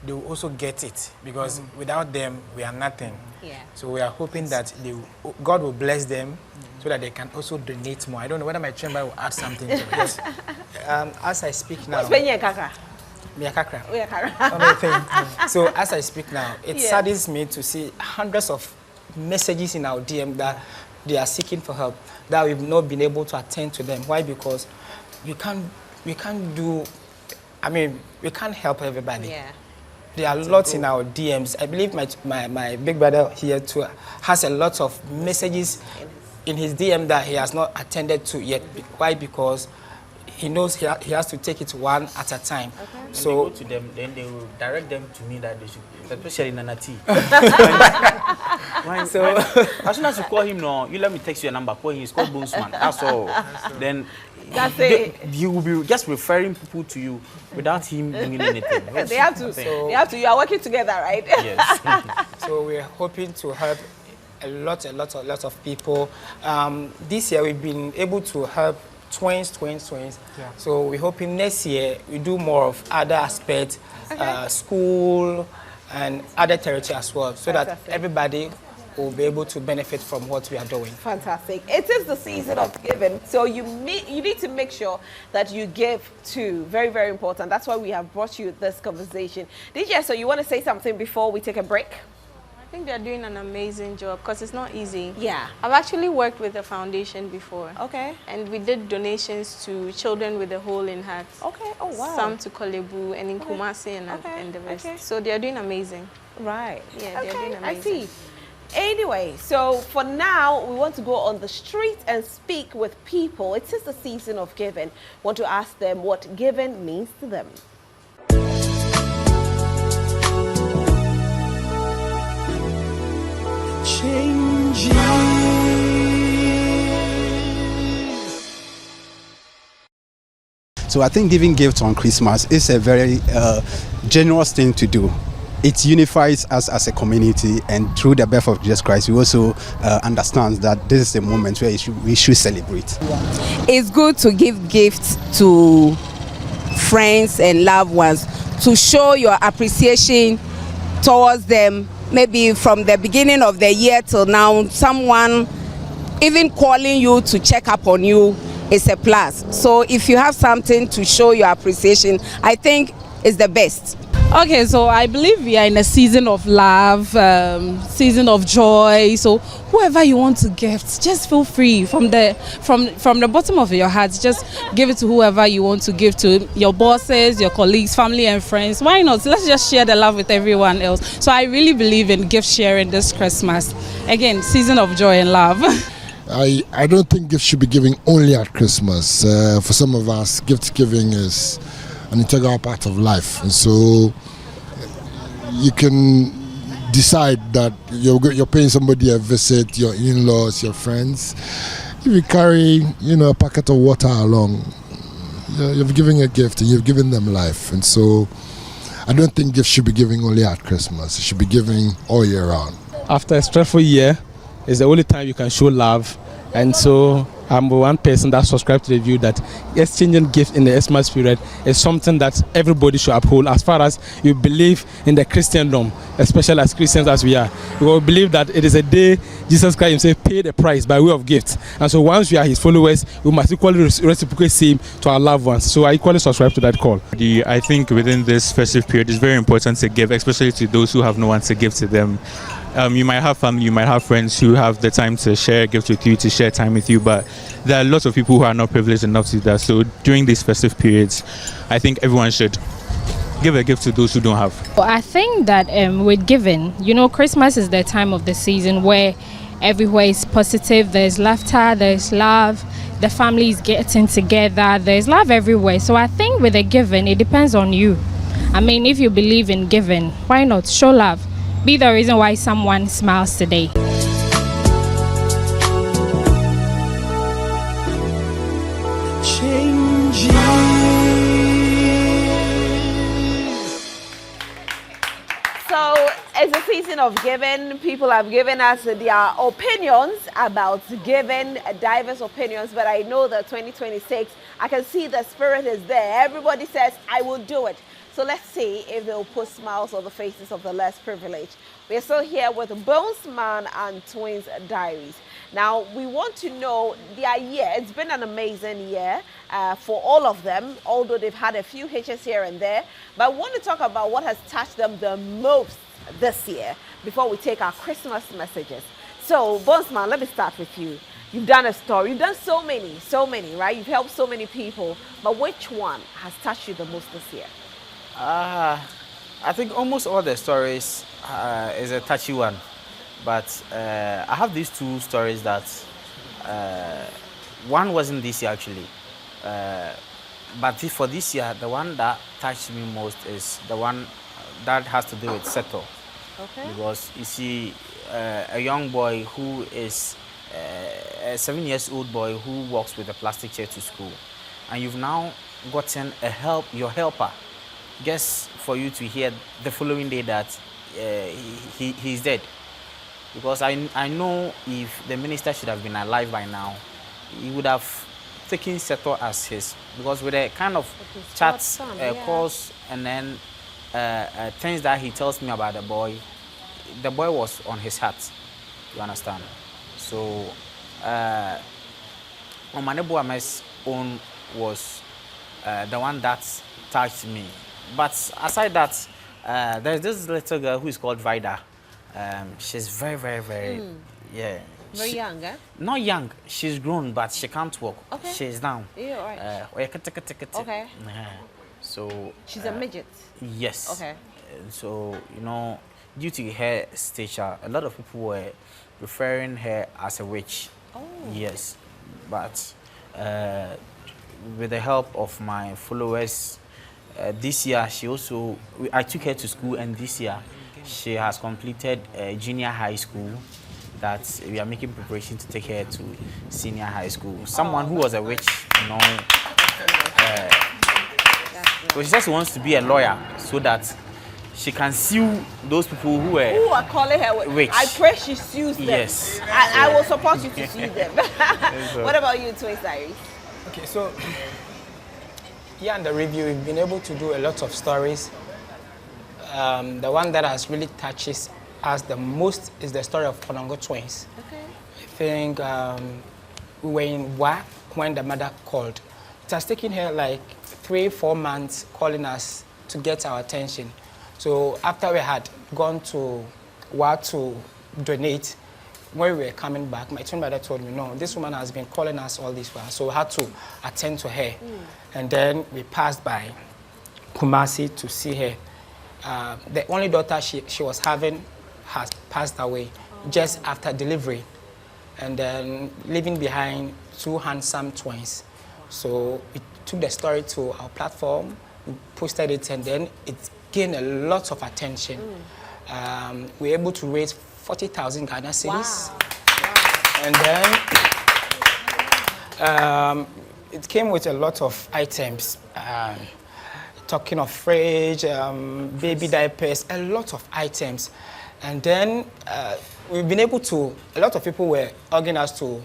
they will also get it, because without them, we are nothing. Yeah. So we are hoping that God will bless them so that they can also donate more. I don't know whether my chamber will add something to it. As I speak now, so as I speak now, it saddens me to see hundreds of messages in our DM that they are seeking for help, that we've not been able to attend to them. Why? Because we can't do, I mean, we can't help everybody. Yeah. There are lots in our DMs. I believe my big brother here too has a lot of messages in his DM that he has not attended to yet. Why? Because he knows he has to take it one at a time. Okay. So when they go to them, then they will direct them to me that they should, especially Nana T. So as soon as you call him, no, you let me text you a number. Call him. He's called Bonesman. That's all. Then he will be just referring people to you without him doing anything. They have to. They have to. You are working together, right? Yes. So we're hoping to help a lot of people. This year we've been able to help twins. Yeah. So we're hoping next year we do more of other aspects, school and other territory as well, so that everybody will be able to benefit from what we are doing. Fantastic. It is the season of giving, so you need to make sure that you give too. Very, very important. That's why we have brought you this conversation. DJ, so you want to say something before we take a break? I think they're doing an amazing job because it's not easy. Yeah. I've actually worked with a foundation before. Okay. And we did donations to children with a hole in heart. Okay. Oh, wow. Some to Kolebu and in Kumasi and the rest. Okay. So they're doing amazing. Right. Yeah, they're doing amazing. I see. Anyway, so for now, we want to go on the street and speak with people. It is the season of giving. Want to ask them what giving means to them. So I think giving gifts on Christmas is a very generous thing to do. It unifies us as a community, and through the birth of Jesus Christ, we also understand that this is a moment where we should celebrate. It's good to give gifts to friends and loved ones to show your appreciation towards them. Maybe from the beginning of the year till now, someone even calling you to check up on you is a plus. So if you have something to show your appreciation, I think it's the best. Okay, so I believe we are in a season of love, season of joy. So whoever you want to gift, just feel free from the bottom of your heart. Just give it to whoever you want to give to, your bosses, your colleagues, family and friends. Why not? Let's just share the love with everyone else. So I really believe in gift sharing this Christmas. Again, season of joy and love. I don't think gifts should be given only at Christmas. For some of us, gift giving is an integral part of life, and so you can decide that you're paying somebody a visit, your in-laws, your friends. If you carry, a packet of water along, you're giving a gift and you've given them life. And so I don't think gifts should be given only at Christmas. It should be given all year round. After a stressful year, it's the only time you can show love. And so I'm one person that subscribes to the view that exchanging gifts in the Xmas period is something that everybody should uphold, as far as you believe in the Christendom, especially as Christians as we are. We believe that it is a day Jesus Christ himself paid a price by way of gifts. And so once we are his followers, we must equally reciprocate same to our loved ones. So I equally subscribe to that call. I think within this festive period, it's very important to give, especially to those who have no one to give to them. You might have family, you might have friends who have the time to share gifts with you, to share time with you, but there are lots of people who are not privileged enough to do that. So during these festive periods, I think everyone should give a gift to those who don't have. Well, I think that with giving, Christmas is the time of the season where everywhere is positive, there's laughter, there's love, the family is getting together, there's love everywhere. So I think with the giving, it depends on you. I mean, if you believe in giving, why not show love? Be the reason why someone smiles today. So it's a season of giving. People have given us their opinions about giving, diverse opinions, but I know that 2026, I can see the spirit is there. Everybody says, I will do it. So let's see if they'll put smiles on the faces of the less privileged. We're still here with Bones Man and Twins Diaries. Now, we want to know their year. It's been an amazing year for all of them, although they've had a few hitches here and there. But I want to talk about what has touched them the most this year before we take our Christmas messages. So, Bones Man, let me start with you. You've done a story. You've done so many, right? You've helped so many people. But which one has touched you the most this year? I think almost all the stories is a touchy one, but I have these two stories that one wasn't this year actually, but for this year, the one that touched me most is the one that has to do with Seto. Okay. Because you see, a young boy who is a 7-year-old boy who walks with a plastic chair to school, and you've now gotten your helper. Guess for you to hear the following day that he's dead. Because I know if the minister should have been alive by now, he would have taken Seto as his. Because with the kind of chats, calls, and then things that he tells me about the boy was on his heart. You understand? So, Omanebuame's own was the one that touched me. But aside that, there's this little girl who is called Vida. She's very, yeah. Very young, eh? Not young. She's grown, but she can't walk. Okay. She's down. Yeah, all right. Okay. So. She's a midget. Yes. Okay. So, you know, due to her stature, a lot of people were referring her as a witch. Oh. Yes. But with the help of my followers, this year I took her to school, and this year she has completed junior high school. That we are making preparation to take her to senior high school. Someone who was a witch, you know, so she just wants to be a lawyer so that she can sue those people who are calling her witch. I pray she sues them. Yes. I will support you to sue them. What about you, Twins Diaries? Okay, so here in the review, we've been able to do a lot of stories. The one that has really touches us the most is the story of Konongo Twins. Okay. I think we were in Wa when the mother called. It has taken her like 3-4 months calling us to get our attention. So after we had gone to Wa to donate, when we were coming back, my twin brother told me, no, this woman has been calling us all this while, so we had to attend to her. And then we passed by Kumasi to see her. The only daughter she was having has passed away just after delivery, and then leaving behind 2 handsome twins. So we took the story to our platform, we posted it, and then it gained a lot of attention. We were able to raise 40,000 Ghana cedis. Wow. And then it came with a lot of items. Talking of fridge, baby diapers, a lot of items. And then we've been able to, a lot of people were urging us to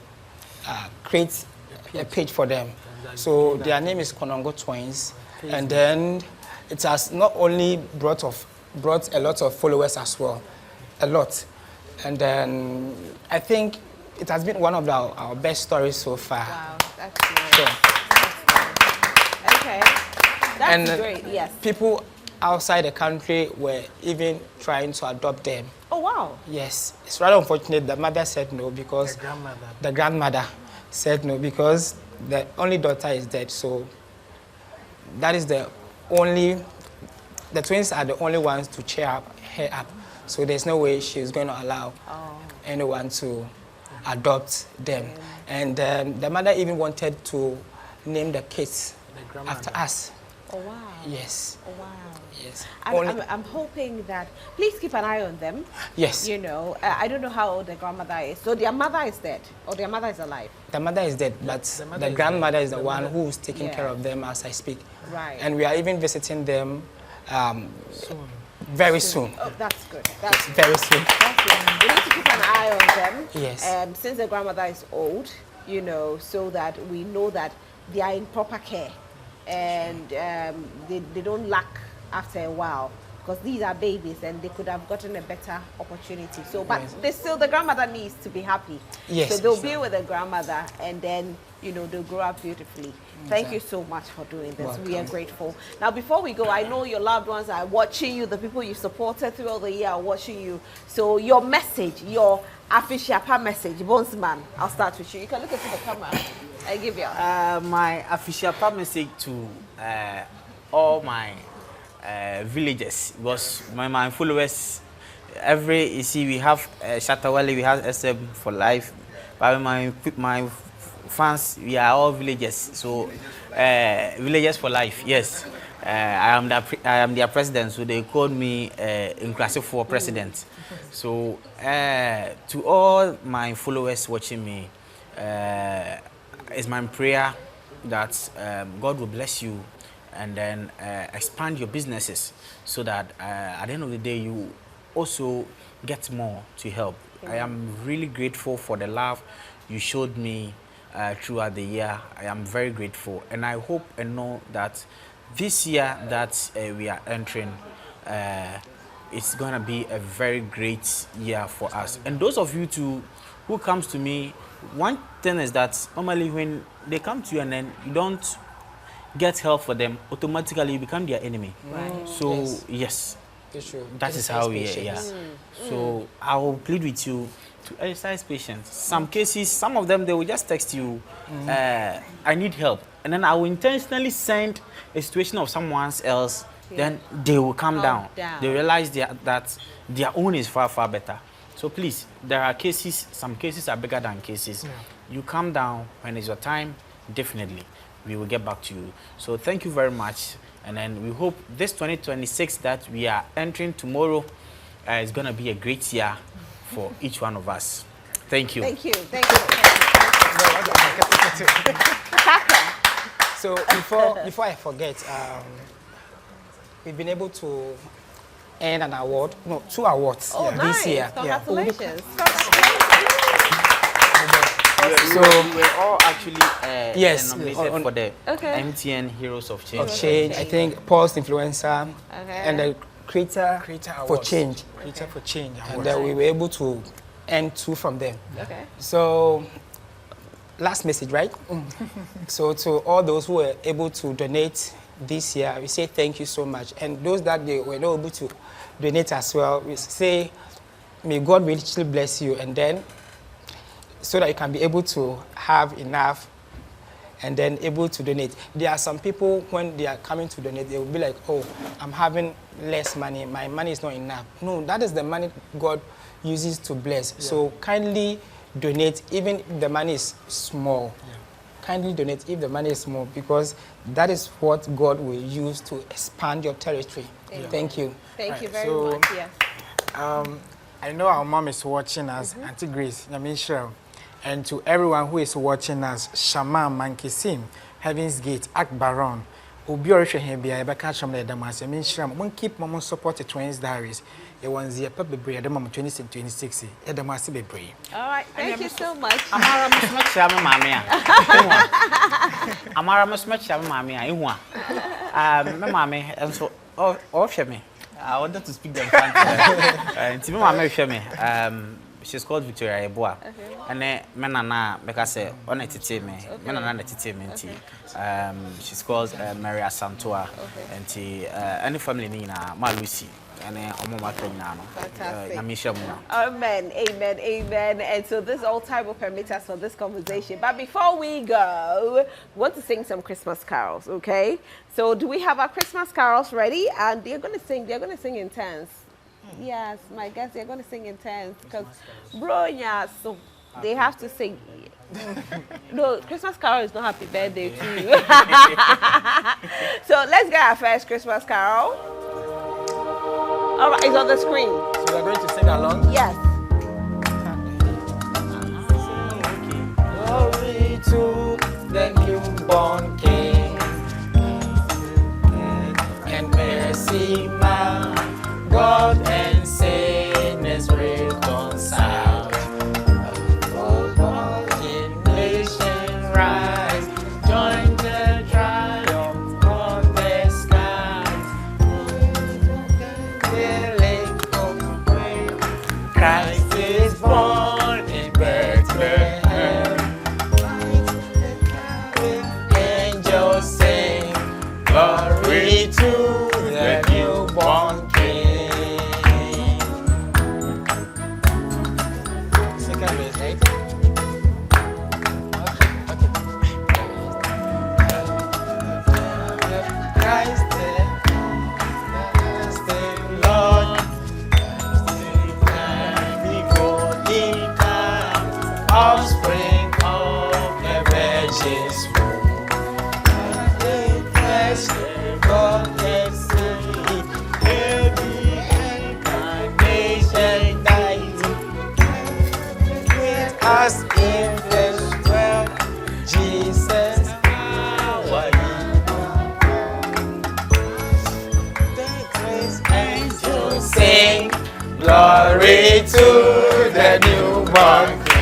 create a page for them. So their name is Konongo Twins. And then it has not only brought a lot of followers as well, a lot. And then I think it has been one of our best stories so far. Wow, that's great. So, okay, that's great, yes. People outside the country were even trying to adopt them. Oh, wow. Yes. It's rather unfortunate the mother said no because the grandmother said no because the only daughter is dead. So that is the twins are the only ones to cheer her up. So there's no way she's going to allow anyone to adopt them. And the mother even wanted to name the kids after us. Oh, wow. Yes. Oh, wow. Yes. I'm hoping that, please keep an eye on them. Yes. You know, I don't know how old the grandmother is. So their mother is dead or their mother is alive? The mother is dead, but the grandmother is the one who is taking care of them as I speak. Right. And we are even visiting them very soon. Oh, that's good. That's Very soon. That's good. We need to keep an eye on them. Yes. Since the grandmother is old, you know, so that we know that they are in proper care, and they don't lack after a while. Because these are babies and they could have gotten a better opportunity. So, but the grandmother needs to be happy. Yes. So they'll be with the grandmother and then, you know, they'll grow up beautifully. Thank you so much for doing this. Welcome. We are grateful. Now, before we go, I know your loved ones are watching you. The people you supported throughout the year are watching you. So your message, your Afishiapa message, Bonesman, I'll start with you. You can look into the camera. I give you. My Afishiapa message to all my villages, because my followers, you see, we have Shatawale, we have SM for life, but my fans, we are all villagers, so villagers for life. Yes, I am their president, so they called me inclusive for president. So to all my followers watching me, it's my prayer that God will bless you and then expand your businesses, so that at the end of the day you also get more to help. I am really grateful for the love you showed me throughout the year. I am very grateful, and I hope and know that this year that we are entering, it's going to be a very great year for us. And those of you too who comes to me, one thing is that normally when they come to you and then you don't get help for them, automatically you become their enemy. Right. So yes, that is how we are. Yeah. So I will plead with you to exercise patience. Some cases, some of them, they will just text you, I need help, and then I will intentionally send a situation of someone else. Then they will calm down. They realize that their own is far, far better. So please, there are cases, some cases are bigger than cases. You calm down. When it's your time, definitely we will get back to you. So thank you very much. And then we hope this 2026 that we are entering tomorrow is going to be a great year for each one of us. Thank you. Thank you. Thank you. So before I forget, we've been able to earn an award, no, 2 awards this year. Congratulations. So we were all actually nominated for the MTN Heroes of Change. I think Pulse Influencer and the Creator for Change. Creator for Change. And we were able to earn 2 from them. Okay. So, last message, right? So to all those who were able to donate this year, we say thank you so much. And those that they were not able to donate as well, we say, may God richly bless you, and then so that you can be able to have enough and then able to donate. There are some people, when they are coming to donate, they will be like, oh, I'm having less money, my money is not enough. No, that is the money God uses to bless. So kindly donate, even if the money is small. Kindly donate if the money is small, because that is what God will use to expand your territory. Thank you. Thank you very much. Yes. I know our mom is watching us, Auntie Grace, Yamisha, and to everyone who is watching us, Shama Mankisim, Heaven's Gate, Akbaron, Obiorishwe Hebia, Ebeka Shamle Damas, Yamisha, one keep mom support the Twins Diaries. You want the Papa Bray, the mom 2026, Edamasi Bray. All right, thank you so much. Amara must much Mamma. Amara must much Mamma. You want Mamma, and so off me. I wanted to speak them and to me, she's called Victoria Eboa. And then Menana, because on it, she's called Maria Santua, and any family Nina, Malusi. Fantastic. Amen, amen, amen. And so this all time will permit us for this conversation. But before we go, we want to sing some Christmas carols, okay? So do we have our Christmas carols ready? And they're going to sing in turns. Yes, my guess, they're going to sing in turns because so they have to sing. No, Christmas carol is not happy birthday to you. So let's get our first Christmas carol. All right, it's on the screen. So we're going to sing along? Yes. Glory to the newborn King, and mercy, man, God. rise, join the triumph on the skies. Christ is born in Bethlehem. Angels sing, glory to the newborn King. Second verse, right? Christ the Lord, before Him comes, offspring of the Virgin's womb. God can see every incarnation died with us in flesh dwell Jesus our angels sing glory to the newborn King.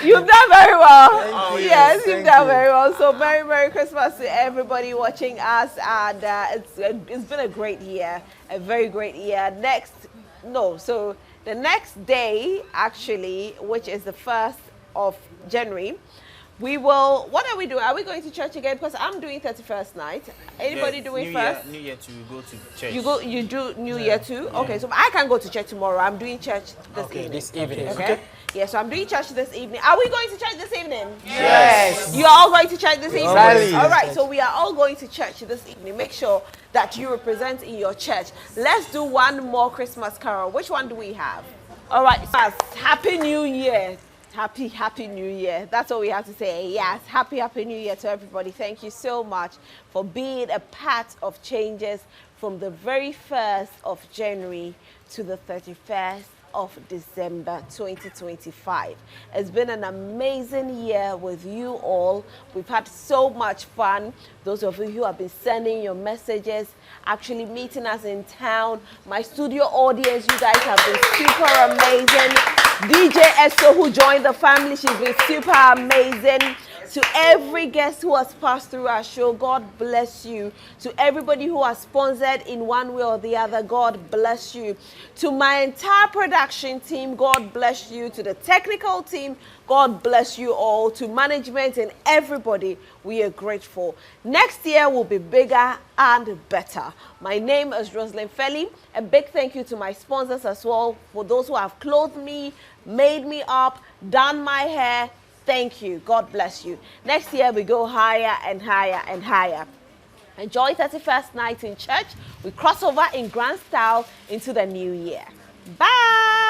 You've done very well. Thank you. Yes, you've Thank done you. very well. So Merry Christmas to everybody watching us, and it's been a great year, a very great year. So the next day, actually, which is the 1st of January, we will. What are we doing? Are we going to church again? Because I'm doing 31st night. Anybody doing first? New Year to go to church. You do New Year too? Okay, so I can go to church tomorrow. I'm doing church this evening. This evening. Okay. Yeah, so I'm doing church this evening. Are we going to church this evening? Yes. You are all going to church this evening? Rally. All right, so we are all going to church this evening. Make sure that you represent in your church. Let's do one more Christmas carol. Which one do we have? All right, Happy New Year. Happy New Year. That's all we have to say. Yes, Happy New Year to everybody. Thank you so much for being a part of changes from the very 1st of January to the 31st of December 2025. It's been an amazing year with you all. We've had so much fun. Those of you who have been sending your messages, actually meeting us in town, my studio audience, you guys have been super amazing. DJ Esso, who joined the family, she's been super amazing. To every guest who has passed through our show, God bless you. To everybody who has sponsored in one way or the other, God bless you. To my entire production team, God bless you. To the technical team, God bless you all. To management and everybody, we are grateful. Next year will be bigger and better. My name is Rosalind Felly. A big thank you to my sponsors as well, for those who have clothed me, made me up, done my hair. Thank you. God bless you. Next year, we go higher and higher and higher. Enjoy 31st night in church. We cross over in grand style into the new year. Bye.